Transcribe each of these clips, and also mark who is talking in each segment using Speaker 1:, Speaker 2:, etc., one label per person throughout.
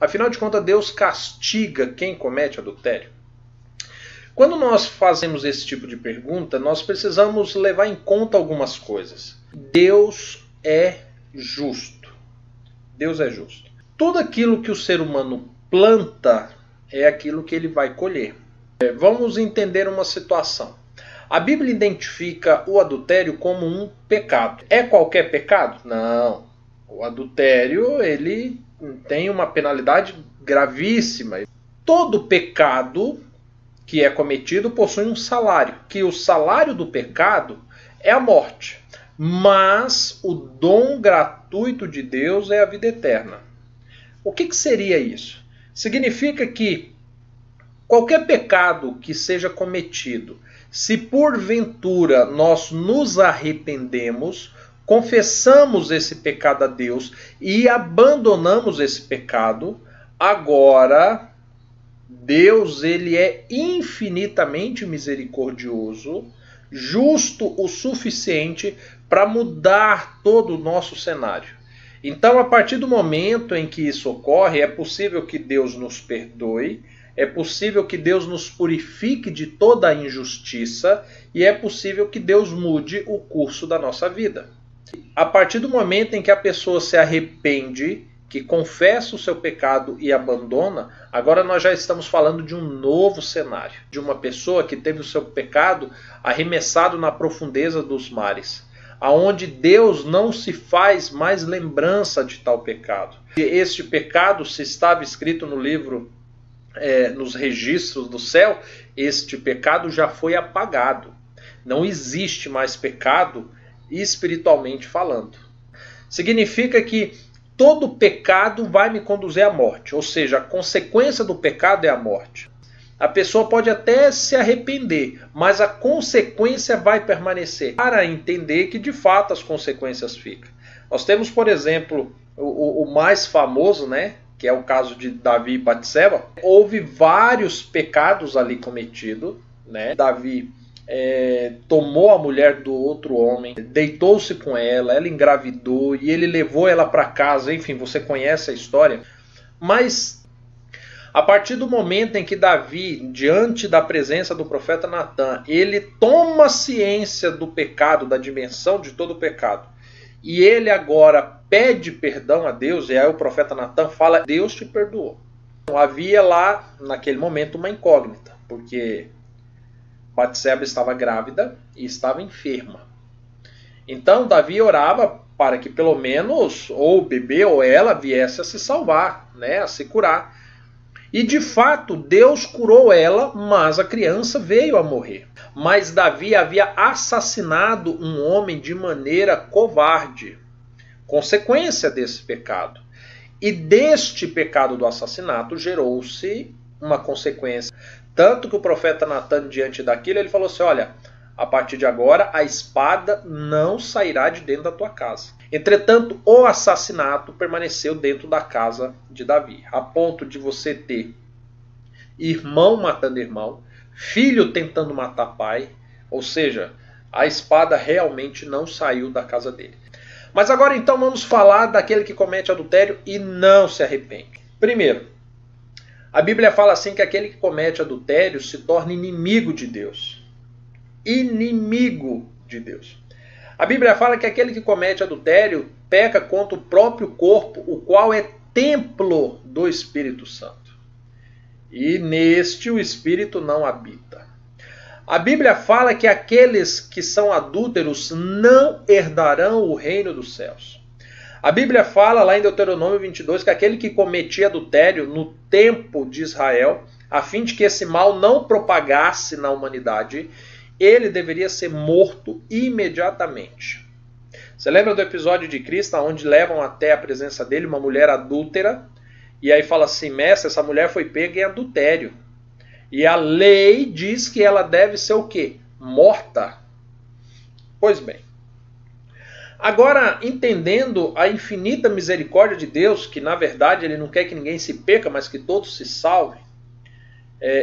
Speaker 1: Afinal de contas, Deus castiga quem comete adultério? Quando nós fazemos esse tipo de pergunta, nós precisamos levar em conta algumas coisas. Deus é justo. Deus é justo. Tudo aquilo que o ser humano planta é aquilo que ele vai colher. Vamos entender uma situação. A Bíblia identifica o adultério como um pecado. É qualquer pecado? Não. O adultério, ele tem uma penalidade gravíssima. Todo pecado que é cometido possui um salário, que o salário do pecado é a morte, mas o dom gratuito de Deus é a vida eterna. O que seria isso? Significa que qualquer pecado que seja cometido, se porventura nós nos arrependemos, confessamos esse pecado a Deus e abandonamos esse pecado, agora Deus, ele é infinitamente misericordioso, justo o suficiente para mudar todo o nosso cenário. Então, a partir do momento em que isso ocorre, é possível que Deus nos perdoe, é possível que Deus nos purifique de toda a injustiça e é possível que Deus mude o curso da nossa vida. A partir do momento em que a pessoa se arrepende, que confessa o seu pecado e abandona, agora nós já estamos falando de um novo cenário, de uma pessoa que teve o seu pecado arremessado na profundeza dos mares, aonde Deus não se faz mais lembrança de tal pecado. E este pecado, se estava escrito no livro, nos registros do céu, este pecado já foi apagado. Não existe mais pecado espiritualmente falando. Significa que todo pecado vai me conduzir à morte, ou seja, a consequência do pecado é a morte. A pessoa pode até se arrepender, mas a consequência vai permanecer, para entender que de fato as consequências ficam. Nós temos, por exemplo, o mais famoso, né, que é o caso de Davi e Batseba. Houve vários pecados ali cometidos, né? Davi tomou a mulher do outro homem, deitou-se com ela engravidou e ele levou ela para casa, enfim, você conhece a história. Mas a partir do momento em que Davi, diante da presença do profeta Natan, ele toma ciência do pecado, da dimensão de todo o pecado, e ele agora pede perdão a Deus, e aí o profeta Natan fala: Deus te perdoou. Então, havia lá, naquele momento, uma incógnita, porque Batseba estava grávida e estava enferma. Então Davi orava para que pelo menos ou o bebê ou ela viesse a se salvar, né, a se curar. E de fato Deus curou ela, mas a criança veio a morrer. Mas Davi havia assassinado um homem de maneira covarde, consequência desse pecado. E deste pecado do assassinato gerou-se uma consequência. Tanto que o profeta Natan, diante daquilo, ele falou assim: olha, a partir de agora a espada não sairá de dentro da tua casa. Entretanto, o assassinato permaneceu dentro da casa de Davi, a ponto de você ter irmão matando irmão, filho tentando matar pai, ou seja, a espada realmente não saiu da casa dele. Mas agora então vamos falar daquele que comete adultério e não se arrepende. Primeiro, a Bíblia fala assim que aquele que comete adultério se torna inimigo de Deus. Inimigo de Deus. A Bíblia fala que aquele que comete adultério peca contra o próprio corpo, o qual é templo do Espírito Santo. E neste o Espírito não habita. A Bíblia fala que aqueles que são adúlteros não herdarão o reino dos céus. A Bíblia fala lá em Deuteronômio 22 que aquele que cometia adultério no tempo de Israel, a fim de que esse mal não propagasse na humanidade, ele deveria ser morto imediatamente. Você lembra do episódio de Cristo, onde levam até a presença dele uma mulher adúltera, e aí fala assim: mestre, essa mulher foi pega em adultério. E a lei diz que ela deve ser o quê? Morta. Pois bem. Agora, entendendo a infinita misericórdia de Deus, que na verdade Ele não quer que ninguém se perca, mas que todos se salvem,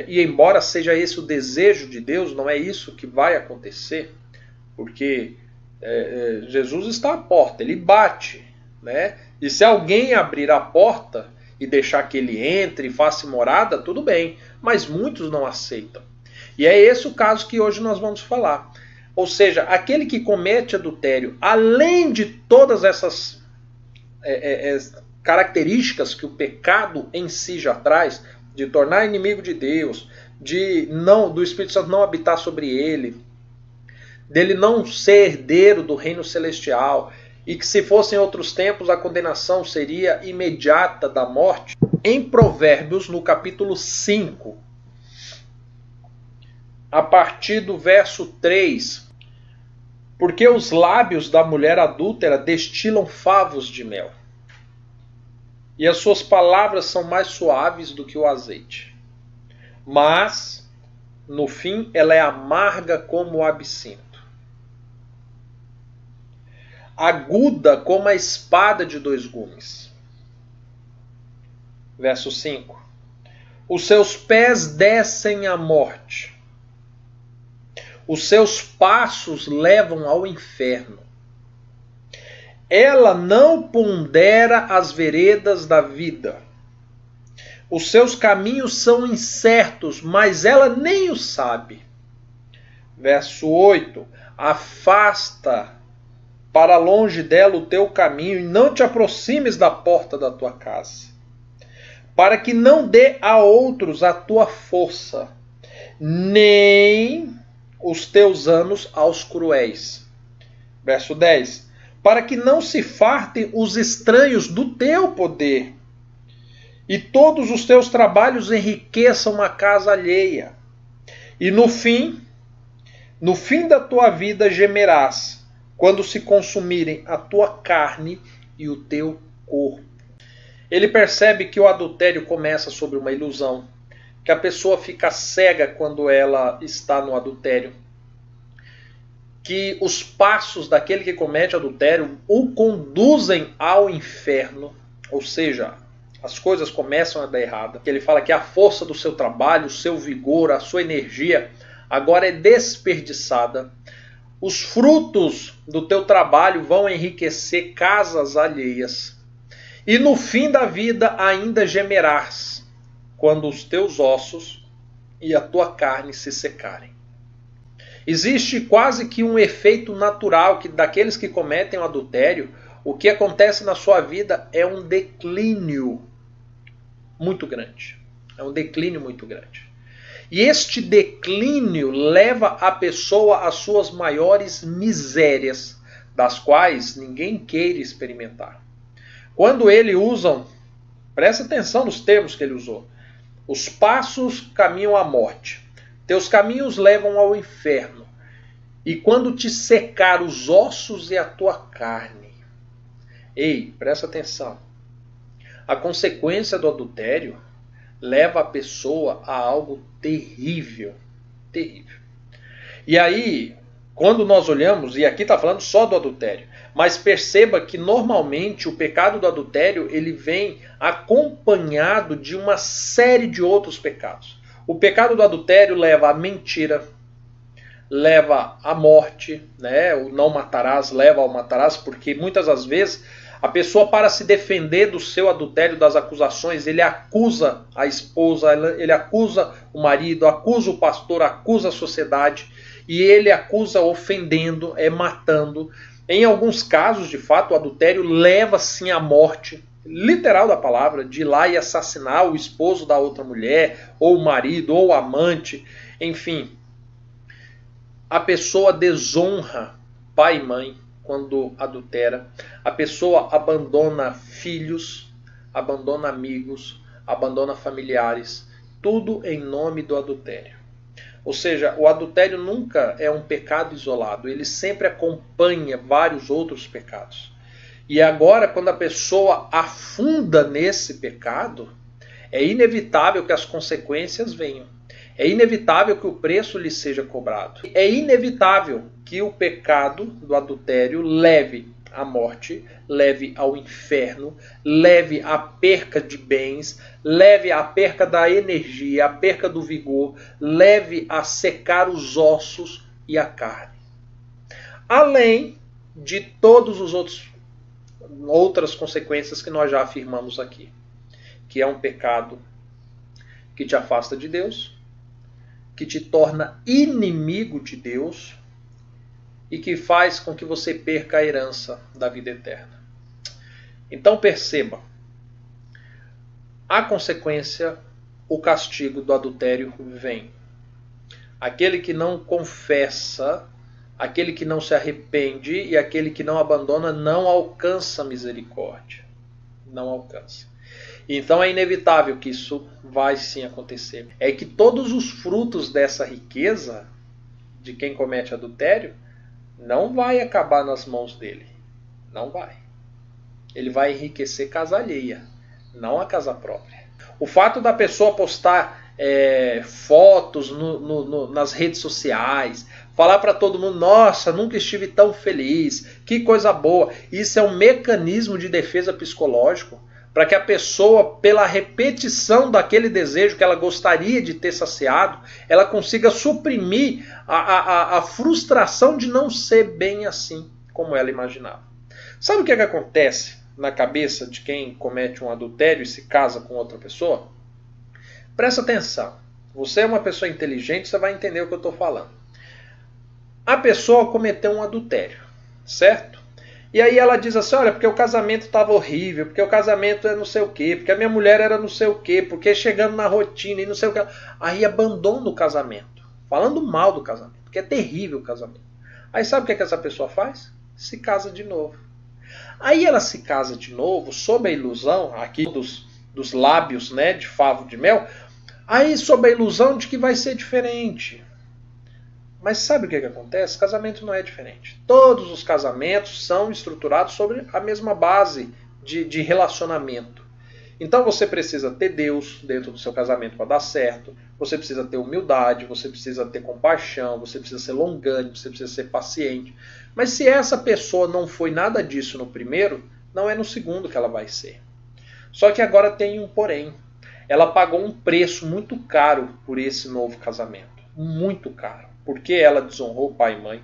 Speaker 1: e embora seja esse o desejo de Deus, não é isso que vai acontecer, porque Jesus está à porta, Ele bate, né? E se alguém abrir a porta e deixar que ele entre e faça morada, tudo bem, mas muitos não aceitam. E é esse o caso que hoje nós vamos falar. Ou seja, aquele que comete adultério, além de todas essas características que o pecado em si já traz, de tornar inimigo de Deus, do Espírito Santo não habitar sobre ele, dele não ser herdeiro do reino celestial, e que se fossem outros tempos a condenação seria imediata da morte. Em Provérbios, no capítulo 5, a partir do verso 3, porque os lábios da mulher adúltera destilam favos de mel, e as suas palavras são mais suaves do que o azeite. Mas, no fim, ela é amarga como o absinto, aguda como a espada de 2 gumes. Verso 5. Os seus pés descem à morte, os seus passos levam ao inferno. Ela não pondera as veredas da vida. Os seus caminhos são incertos, mas ela nem o sabe. Verso 8. Afasta para longe dela o teu caminho e não te aproximes da porta da tua casa, para que não dê a outros a tua força, nem os teus anos aos cruéis. Verso 10. Para que não se fartem os estranhos do teu poder, e todos os teus trabalhos enriqueçam a casa alheia. E no fim da tua vida gemerás, quando se consumirem a tua carne e o teu corpo. Ele percebe que o adultério começa sobre uma ilusão, que a pessoa fica cega quando ela está no adultério, que os passos daquele que comete adultério o conduzem ao inferno, ou seja, as coisas começam a dar errado. Ele fala que a força do seu trabalho, o seu vigor, a sua energia agora é desperdiçada. Os frutos do teu trabalho vão enriquecer casas alheias. E no fim da vida ainda gemerás, quando os teus ossos e a tua carne se secarem. Existe quase que um efeito natural que daqueles que cometem o adultério, o que acontece na sua vida é um declínio muito grande. É um declínio muito grande. E este declínio leva a pessoa às suas maiores misérias, das quais ninguém queira experimentar. Quando ele usa, presta atenção nos termos que ele usou, os passos caminham à morte, teus caminhos levam ao inferno, e quando te secar os ossos e a tua carne. Ei, presta atenção. A consequência do adultério leva a pessoa a algo terrível. Terrível. E aí, quando nós olhamos, e aqui está falando só do adultério, mas perceba que normalmente o pecado do adultério ele vem acompanhado de uma série de outros pecados. O pecado do adultério leva à mentira, leva à morte, né? O não matarás leva ao matarás, porque muitas das vezes a pessoa, para se defender do seu adultério, das acusações, ele acusa a esposa, ele acusa o marido, acusa o pastor, acusa a sociedade, e ele acusa ofendendo, matando. Em alguns casos, de fato, o adultério leva sim à morte, literal da palavra, de ir lá e assassinar o esposo da outra mulher, ou o marido, ou o amante, enfim. A pessoa desonra pai e mãe quando adultera. A pessoa abandona filhos, abandona amigos, abandona familiares, tudo em nome do adultério. Ou seja, o adultério nunca é um pecado isolado, ele sempre acompanha vários outros pecados. E agora, quando a pessoa afunda nesse pecado, é inevitável que as consequências venham. É inevitável que o preço lhe seja cobrado. É inevitável que o pecado do adultério leve à morte, leve ao inferno, leve à perca de bens, leve à perca da energia, à perca do vigor, leve a secar os ossos e a carne. Além de todos os outras consequências que nós já afirmamos aqui. que é um pecado que te afasta de Deus, que te torna inimigo de Deus e que faz com que você perca a herança da vida eterna. Então perceba, a consequência, o castigo do adultério vem. Aquele que não confessa, aquele que não se arrepende e aquele que não abandona não alcança misericórdia. Não alcança. Então é inevitável que isso vai sim acontecer. É que todos os frutos dessa riqueza de quem comete adultério não vai acabar nas mãos dele. Não vai. Ele vai enriquecer casa alheia, não a casa própria. O fato da pessoa postar fotos nas redes sociais, falar para todo mundo, nossa, nunca estive tão feliz, que coisa boa. Isso é um mecanismo de defesa psicológico para que a pessoa, pela repetição daquele desejo que ela gostaria de ter saciado, ela consiga suprimir a frustração de não ser bem assim como ela imaginava. Sabe o que acontece na cabeça de quem comete um adultério e se casa com outra pessoa? Presta atenção. Você é uma pessoa inteligente, você vai entender o que eu estou falando. A pessoa cometeu um adultério, certo? E aí ela diz assim, olha, porque o casamento estava horrível, porque o casamento é não sei o quê, porque a minha mulher era não sei o quê, porque chegando na rotina e não sei o quê. Aí abandona o casamento, falando mal do casamento, porque é terrível o casamento. Aí sabe o que essa pessoa faz? Se casa de novo. Aí ela se casa de novo, sob a ilusão, aqui dos lábios, né, de favo de mel, aí sob a ilusão de que vai ser diferente. Mas sabe o que acontece? Casamento não é diferente. Todos os casamentos são estruturados sobre a mesma base de relacionamento. Então você precisa ter Deus dentro do seu casamento para dar certo, você precisa ter humildade, você precisa ter compaixão, você precisa ser longânimo, você precisa ser paciente. Mas se essa pessoa não foi nada disso no primeiro, não é no segundo que ela vai ser. Só que agora tem um porém. Ela pagou um preço muito caro por esse novo casamento. Muito caro. Porque ela desonrou pai e mãe.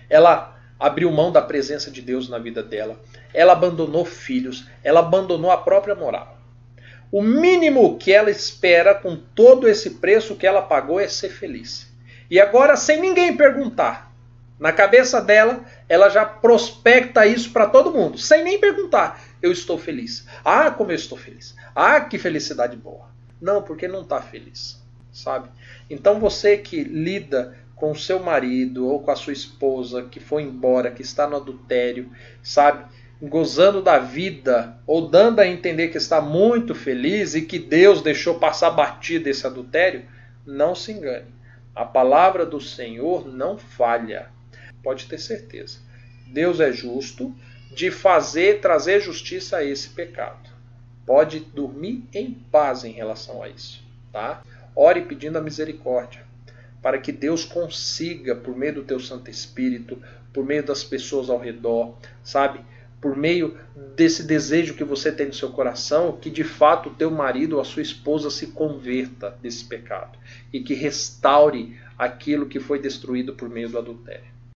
Speaker 1: Ela abriu mão da presença de Deus na vida dela. Ela abandonou filhos. Ela abandonou a própria moral. O mínimo que ela espera com todo esse preço que ela pagou é ser feliz. E agora, sem ninguém perguntar, na cabeça dela, ela já prospecta isso para todo mundo. Sem nem perguntar. Eu estou feliz. Ah, como eu estou feliz. Ah, que felicidade boa. Não, porque não está feliz. Sabe? Então você que lida com o seu marido ou com a sua esposa que foi embora, que está no adultério, sabe? Gozando da vida ou dando a entender que está muito feliz e que Deus deixou passar batido esse adultério, não se engane. A palavra do Senhor não falha. Pode ter certeza. Deus é justo de trazer justiça a esse pecado. Pode dormir em paz em relação a isso, tá? Ore pedindo a misericórdia, para que Deus consiga, por meio do teu Santo Espírito, por meio das pessoas ao redor, sabe? Por meio desse desejo que você tem no seu coração, que de fato o teu marido ou a sua esposa se converta desse pecado e que restaure aquilo que foi destruído por meio do adultério.